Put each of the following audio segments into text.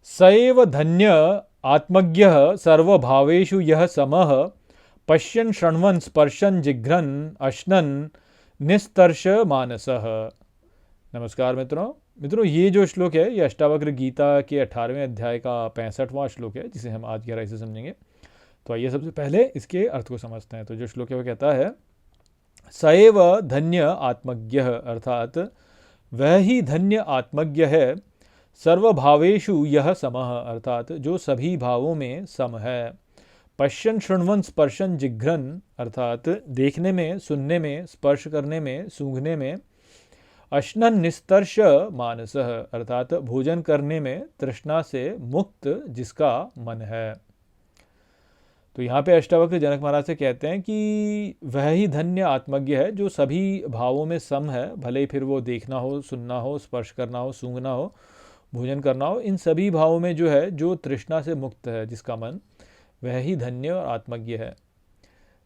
स एव धन्य आत्मज्ञः सर्वभावेषु यः समः पश्यन् शृण्वन् स्पर्शन् जिघ्रन् अश्नन् निस्तर्श मानसः। नमस्कार मित्रों। ये जो श्लोक है ये अष्टावक्र गीता के 18वें अध्याय का 65वां श्लोक है, जिसे हम आज गहराई से समझेंगे। तो आइए सबसे पहले इसके अर्थ को समझते हैं। तो जो श्लोक है वो कहता है, स एव धन्य आत्मज्ञः, अर्थात वह ही धन्य आत्मज्ञ है। सर्वभावेषु यह समः, अर्थात जो सभी भावों में सम है। पश्यन् शृण्वन् स्पर्शन् जिघ्रन्, अर्थात देखने में, सुनने में, स्पर्श करने में, सूंघने में। अश्नन् निस्तर्श मानसः, अर्थात भोजन करने में तृष्णा से मुक्त जिसका मन है। तो यहाँ पे अष्टावक्र जनक महाराज से कहते हैं कि वह ही धन्य आत्मज्ञ है जो सभी भावों में सम है, भले ही फिर वो देखना हो, सुनना हो, स्पर्श करना हो, सूंघना हो, भोजन करना हो, इन सभी भावों में जो है जो तृष्णा से मुक्त है जिसका मन, वह ही धन्य और आत्मज्ञ है।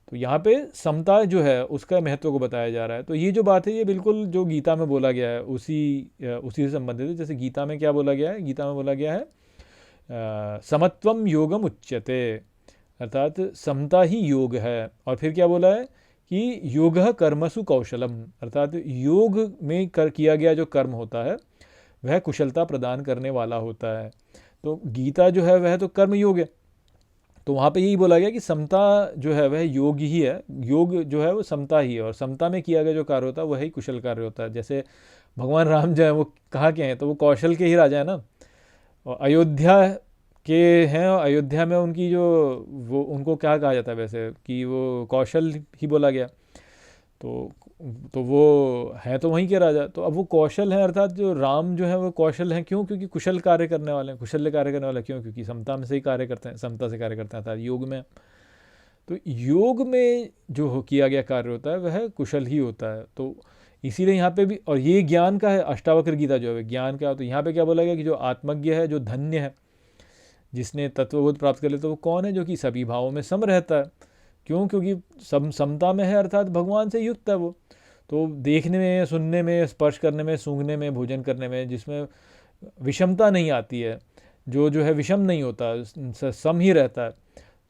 तो यहाँ पे समता जो है उसका महत्व को बताया जा रहा है। तो ये जो बात है ये बिल्कुल जो गीता में बोला गया है उसी से संबंधित है। जैसे गीता में क्या बोला गया है, गीता में बोला गया है समत्वम योगम उच्यते, अर्थात समता ही योग है। और फिर क्या बोला है कि योगः कर्मसु कौशलम, अर्थात योग में किया गया जो कर्म होता है वह कुशलता प्रदान करने वाला होता है। तो गीता जो है वह तो कर्म योग है। तो वहाँ पे यही बोला गया कि समता जो है वह योग ही है, योग जो है वो समता ही है, और समता में किया गया जो कार्य होता है वही कुशल कार्य होता है। जैसे भगवान राम जो है वो कहाँ के हैं, तो वो कौशल के ही राजा है ना, और अयोध्या के हैं। और अयोध्या में उनकी जो वो उनको क्या कहा जाता है वैसे कि वो कौशल ही बोला गया। तो वो है तो वहीं के राजा। तो अब वो कौशल हैं, अर्थात जो राम जो है वो कौशल हैं। क्यों? क्योंकि कुशल कार्य करने वाले हैं, कुशल कार्य करने वाले। क्यों? क्योंकि समता में से ही कार्य करते हैं, समता से कार्य करते हैं, अर्थात योग में। तो योग में जो किया गया कार्य होता है वह कुशल ही होता है। तो इसीलिए यहाँ पे भी, और ये ज्ञान का है, अष्टावक्र गीता जो है ज्ञान का। तो यहाँ पे क्या बोला गया कि जो आत्मज्ञ है, जो धन्य है, जिसने तत्वबोध प्राप्त कर लिया, तो वो कौन है? जो कि सभी भावों में सम रहता है। क्यों? क्योंकि समता में है, अर्थात भगवान से युक्त है वो। तो देखने में, सुनने में, स्पर्श करने में, सूंघने में, भोजन करने में, जिसमें विषमता नहीं आती है, जो है विषम नहीं होता, सम ही रहता है,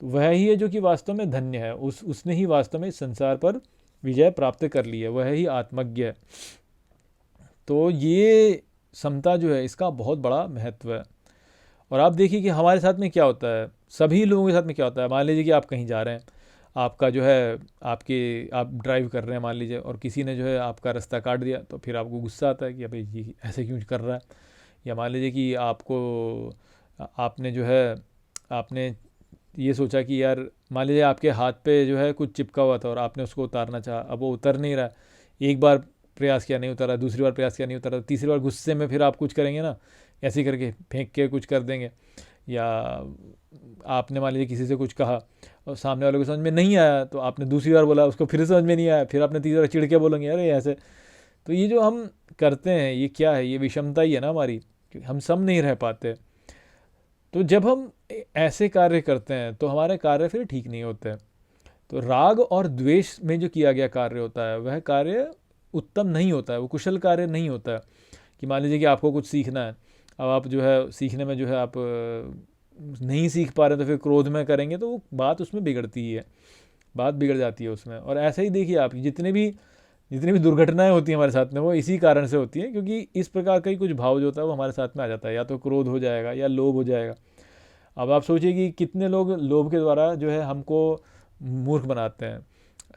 तो वह ही है जो कि वास्तव में धन्य है। उसने ही वास्तव में इस संसार पर विजय प्राप्त कर ली है, वह ही आत्मज्ञ है। तो ये समता जो है इसका बहुत बड़ा महत्व है। और आप देखिए कि हमारे साथ में क्या होता है, सभी लोगों के साथ में क्या होता है। मान लीजिए कि आप कहीं जा रहे हैं, आपका जो है आप ड्राइव कर रहे हैं मान लीजिए, और किसी ने जो है आपका रास्ता काट दिया, तो फिर आपको गुस्सा आता है कि अबे ये ऐसे क्यों कर रहा है। या मान लीजिए कि आपने जो है आपने ये सोचा कि यार, मान लीजिए आपके हाथ पे जो है कुछ चिपका हुआ था और आपने उसको उतारना चाहा, अब वो उतर नहीं रहा। एक बार प्रयास किया नहीं उतरा, दूसरी बार प्रयास किया नहीं उतरा, तीसरी बार गुस्से में फिर आप कुछ करेंगे ना, ऐसे ही करके फेंक के कुछ कर देंगे। या आपने मान लीजिए किसी से कुछ कहा और सामने वाले को समझ में नहीं आया, तो आपने दूसरी बार बोला, उसको फिर समझ में नहीं आया, फिर आपने तीसरी बार चिढ़ के बोलेंगे अरे ऐसे। तो ये जो हम करते हैं ये क्या है? ये विषमता ही है ना हमारी, हम सम नहीं रह पाते। तो जब हम ऐसे कार्य करते हैं तो हमारे कार्य फिर ठीक नहीं होते। तो राग और द्वेष में जो किया गया कार्य होता है वह कार्य उत्तम नहीं होता है, वो कुशल कार्य नहीं होता है। कि मान लीजिए कि आपको कुछ सीखना है, अब आप जो है सीखने में जो है आप नहीं सीख पा रहे, तो फिर क्रोध में करेंगे तो वो बात उसमें बिगड़ती ही है, बात बिगड़ जाती है उसमें। और ऐसे ही देखिए आप जितनी भी दुर्घटनाएं होती हैं हमारे साथ में, वो इसी कारण से होती हैं, क्योंकि इस प्रकार का ही कुछ भाव जो होता है वो हमारे साथ में आ जाता है। या तो क्रोध हो जाएगा या लोभ हो जाएगा। अब आप सोचिए कि कितने लोग लोभ के द्वारा जो है हमको मूर्ख बनाते हैं।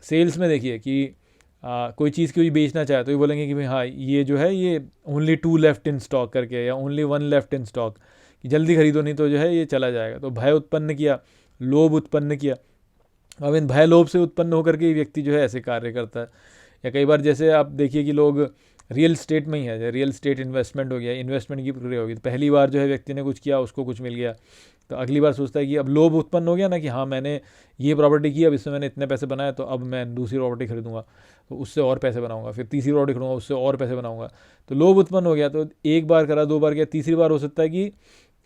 सेल्स में देखिए कि कोई चीज़ कोई बेचना चाहे तो ये बोलेंगे कि भाई हाँ ये जो है ये ओनली 2 लेफ्ट इन स्टॉक करके, या ओनली 1 लेफ्ट इन स्टॉक, कि जल्दी खरीदो नहीं तो जो है ये चला जाएगा। तो भय उत्पन्न किया, लोभ उत्पन्न किया। अब इन भय लोभ से उत्पन्न होकर के व्यक्ति जो है ऐसे कार्य करता है। या कई बार जैसे आप देखिए कि लोग रियल स्टेट में ही है, रियल स्टेट इन्वेस्टमेंट हो गया, इन्वेस्टमेंट की प्रक्रिया होगी, तो पहली बार जो है व्यक्ति ने कुछ किया, उसको कुछ मिल गया, तो अगली बार सोचता है कि अब लोभ उत्पन्न हो गया ना कि हाँ मैंने ये प्रॉपर्टी की, अब इसमें मैंने इतने पैसे बनाए, तो अब मैं दूसरी प्रॉपर्टी खरीदूंगा तो उससे और पैसे बनाऊंगा, फिर तीसरी प्रॉपर्टी खरीदूंगा उससे और पैसे बनाऊंगा। तो लोभ उत्पन्न हो गया, तो एक बार करा, 2 बार किया, तीसरी बार हो सकता है कि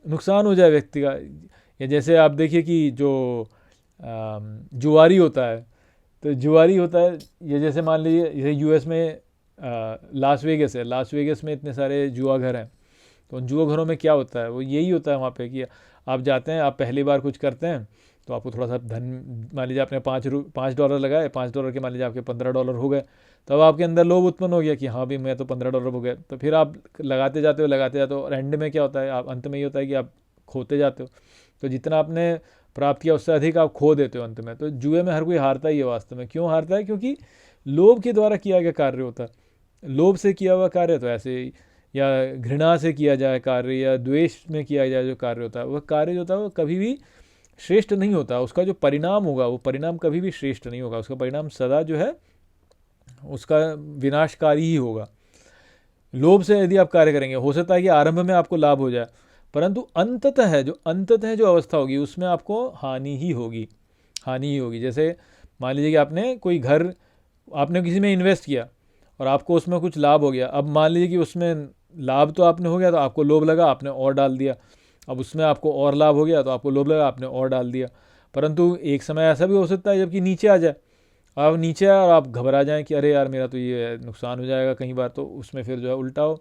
नुकसान हो जाए व्यक्ति का। या जैसे आप देखिए कि जो जुआरी होता है, तो जुआरी होता है, ये जैसे मान लीजिए जैसे यूएस में लास वेगस है, लास वेगस में इतने सारे जुआ घर हैं। तो उन जुआ घरों में क्या होता है, वो यही होता है वहाँ पे कि आप जाते हैं, आप पहली बार कुछ करते हैं तो आपको थोड़ा सा धन, मान लीजिए आपने $5 लगाए, $5 के मान लीजिए आपके $15 हो गए, तब आपके अंदर लोभ उत्पन्न हो गया कि हाँ भाई मैं तो $15 हो गए, तो फिर आप लगाते जाते हो और एंड में क्या होता है, आप अंत में ये होता है कि आप खोते जाते हो। तो जितना आपने प्राप्त किया उससे अधिक आप खो देते हो अंत में। तो जुए में हर कोई हारता ही है वास्तव में। क्यों हारता है? क्योंकि लोभ के द्वारा किया गया कार्य होता है। लोभ से किया हुआ कार्य तो ऐसे ही, या घृणा से किया जाए कार्य, या द्वेष में किया जाए जो कार्य होता है, वह कार्य जो होता है वो कभी भी श्रेष्ठ नहीं होता। उसका जो परिणाम होगा वो परिणाम कभी भी श्रेष्ठ नहीं होगा। उसका परिणाम सदा जो है उसका विनाशकारी ही होगा। लोभ से यदि आप कार्य करेंगे, हो सकता है कि आरंभ में आपको लाभ हो जाए, परंतु अंततः जो अवस्था होगी उसमें आपको हानि ही होगी, हानि ही होगी। जैसे मान लीजिए कि आपने कोई घर, आपने किसी में इन्वेस्ट किया और आपको उसमें कुछ लाभ हो गया। अब मान लीजिए कि उसमें लाभ तो आपने हो गया तो आपको लोभ लगा, आपने और डाल दिया। अब उसमें आपको और लाभ हो गया तो आपको लोभ लगा, आपने और डाल दिया। परंतु एक समय ऐसा भी हो सकता है जबकि नीचे आ जाए, आप नीचे आए और आप घबरा जाएं कि अरे यार मेरा तो ये नुकसान हो जाएगा कई बार, तो उसमें फिर जो है उल्टा हो,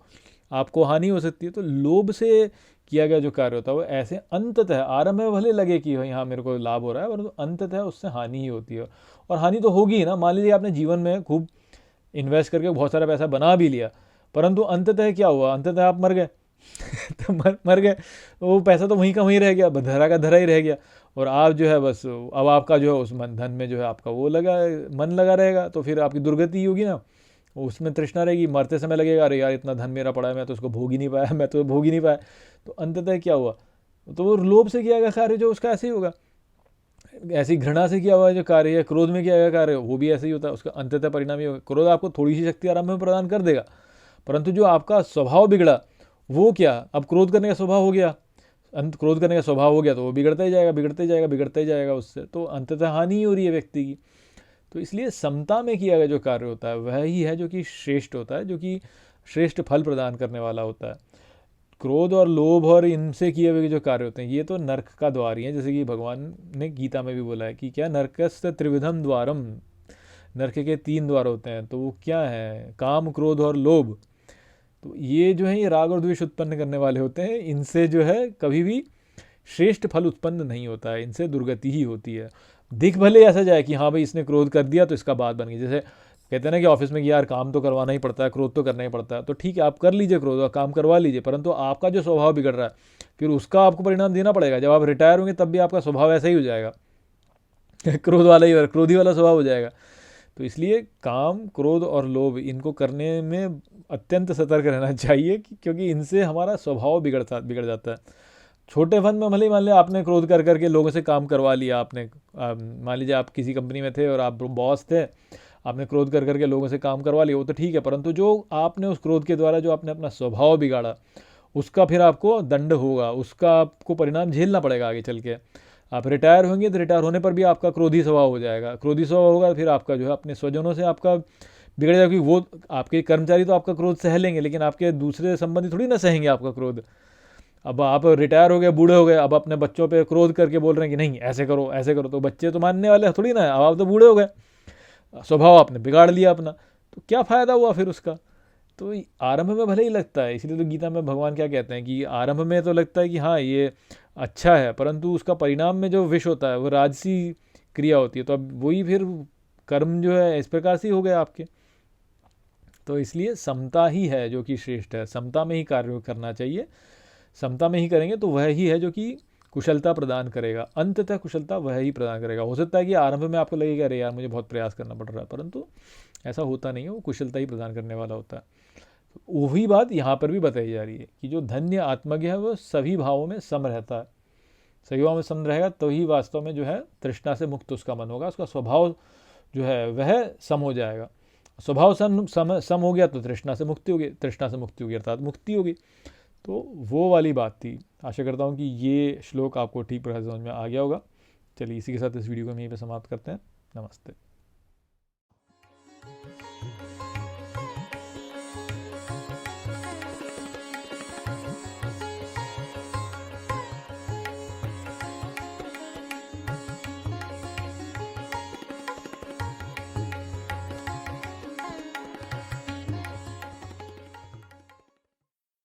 आपको हानि हो सकती है। तो लोभ से किया गया जो कार्य होता है वो ऐसे अंततः, आरंभ में भले लगे कि भाई हाँ मेरे को लाभ हो रहा है, परंतु अंततः उससे हानि ही होती है। और हानि तो होगी ही ना। मान लीजिए आपने जीवन में खूब इन्वेस्ट करके बहुत सारा पैसा बना भी लिया, परंतु अंततः क्या हुआ, अंततः आप मर गए तो मर गए, तो वो पैसा तो वहीं का वहीं रह गया, धरा का धरा ही रह गया। और आप जो है बस अब आपका जो है उस धन में जो है आपका वो लगा, मन लगा रहेगा, तो फिर आपकी दुर्गति ही होगी ना। उसमें तृष्णा रहेगी, मरते समय लगेगा अरे यार इतना धन मेरा पड़ा है, मैं तो उसको भोग ही नहीं पाया, मैं तो भोग ही नहीं पाया। तो अंततः क्या हुआ, तो वो लोभ से किया गया कार्य जो उसका ऐसे ही होगा। ऐसी घृणा से किया हुआ जो कार्य है, क्रोध में किया गया कार्य, वो भी ऐसे ही होता है, उसका अंततः परिणाम ही होगा। क्रोध आपको थोड़ी सी शक्ति आरंभ में प्रदान कर देगा, परंतु जो आपका स्वभाव बिगड़ा वो क्या, अब क्रोध करने का स्वभाव हो गया, क्रोध करने का स्वभाव हो गया तो वो बिगड़ता ही जाएगा, बिगड़ता ही जाएगा, बिगड़ता ही जाएगा उससे, तो अंततः हानि ही हो रही है व्यक्ति की। तो इसलिए समता में किया गया जो कार्य होता है वह ही है जो कि श्रेष्ठ होता है, जो कि श्रेष्ठ फल प्रदान करने वाला होता है। क्रोध और लोभ और इनसे किए हुए जो कार्य होते हैं ये तो नर्क का द्वार ही है। जैसे कि भगवान ने गीता में भी बोला है कि क्या, नरकस्य त्रिविधम द्वारम, नरक के 3 द्वार होते हैं। तो वो क्या है, काम, क्रोध और लोभ। तो ये जो है ये राग और द्वेष उत्पन्न करने वाले होते हैं। इनसे जो है कभी भी श्रेष्ठ फल उत्पन्न नहीं होता है, इनसे दुर्गति ही होती है। दिख भले ऐसा जाए कि हाँ भाई इसने क्रोध कर दिया तो इसका बात बन गई। जैसे कहते हैं ना कि ऑफिस में कि यार काम तो करवाना ही पड़ता है, क्रोध तो करना ही पड़ता है, तो ठीक है आप कर लीजिए क्रोध और काम करवा लीजिए, परंतु आपका जो स्वभाव बिगड़ रहा है फिर उसका आपको परिणाम देना पड़ेगा। जब आप रिटायर होंगे तब भी आपका स्वभाव ऐसा ही हो जाएगा क्रोध वाला ही, क्रोधी वाला स्वभाव हो जाएगा। तो इसलिए काम, क्रोध और लोभ इनको करने में अत्यंत सतर्क रहना चाहिए क्योंकि इनसे हमारा स्वभाव बिगड़ जाता है। छोटे फन में भले ही मान लिया आपने क्रोध कर करके लोगों से काम करवा लिया, आपने मान लीजिए आप किसी कंपनी में थे और आप बॉस थे, आपने क्रोध कर करके लोगों से काम करवा लिया, वो तो ठीक है, परंतु जो आपने उस क्रोध के द्वारा जो आपने अपना स्वभाव बिगाड़ा उसका फिर आपको दंड होगा, उसका आपको परिणाम झेलना पड़ेगा आगे चल के। आप रिटायर होंगे तो रिटायर होने पर भी आपका क्रोधी स्वभाव हो जाएगा, क्रोधी स्वभाव होगा फिर आपका जो है अपने स्वजनों से आपका बिगड़ जाएगा, क्योंकि वो आपके कर्मचारी तो आपका क्रोध सह लेंगे लेकिन आपके दूसरे संबंधी थोड़ी ना सहेंगे आपका क्रोध। अब आप रिटायर हो गए, बूढ़े हो गए, अब अपने बच्चों पे क्रोध करके बोल रहे हैं कि नहीं ऐसे करो ऐसे करो, तो बच्चे तो मानने वाले थोड़ी ना है। अब आप तो बूढ़े हो गए, स्वभाव आपने बिगाड़ लिया अपना, तो क्या फ़ायदा हुआ फिर उसका। तो आरंभ में भले ही लगता है, इसलिए तो गीता में भगवान क्या कहते हैं कि आरंभ में तो लगता है कि हाँ ये अच्छा है, परंतु उसका परिणाम में जो विष होता है वो राजसी क्रिया होती है। तो अब वही फिर कर्म जो है इस प्रकार से ही हो गए आपके। तो इसलिए समता ही है जो कि श्रेष्ठ है, समता में ही कार्य करना चाहिए। समता में ही करेंगे तो वह ही है जो कि कुशलता प्रदान करेगा, अंततः कुशलता वह ही प्रदान करेगा। हो सकता है कि आरंभ में आपको लगेगा अरे यार मुझे बहुत प्रयास करना पड़ रहा है, परंतु ऐसा होता नहीं है, वो कुशलता ही प्रदान करने वाला होता है। वही बात यहाँ पर भी बताई जा रही है कि जो धन्य आत्मज्ञ है वो सभी भावों में सम रहता है, सभी भावों में सम रहेगा तो ही वास्तव में जो है तृष्णा से मुक्त उसका मन होगा, उसका स्वभाव जो है वह सम हो जाएगा। स्वभाव सम हो गया तो तृष्णा से मुक्ति होगी, तृष्णा से मुक्ति होगी अर्थात मुक्ति होगी। तो वो वाली बात थी। आशा करता हूँ कि ये श्लोक आपको ठीक प्रकार समझ में आ गया होगा। चलिए इसी के साथ इस वीडियो को हम यहीं पे समाप्त करते हैं। नमस्ते।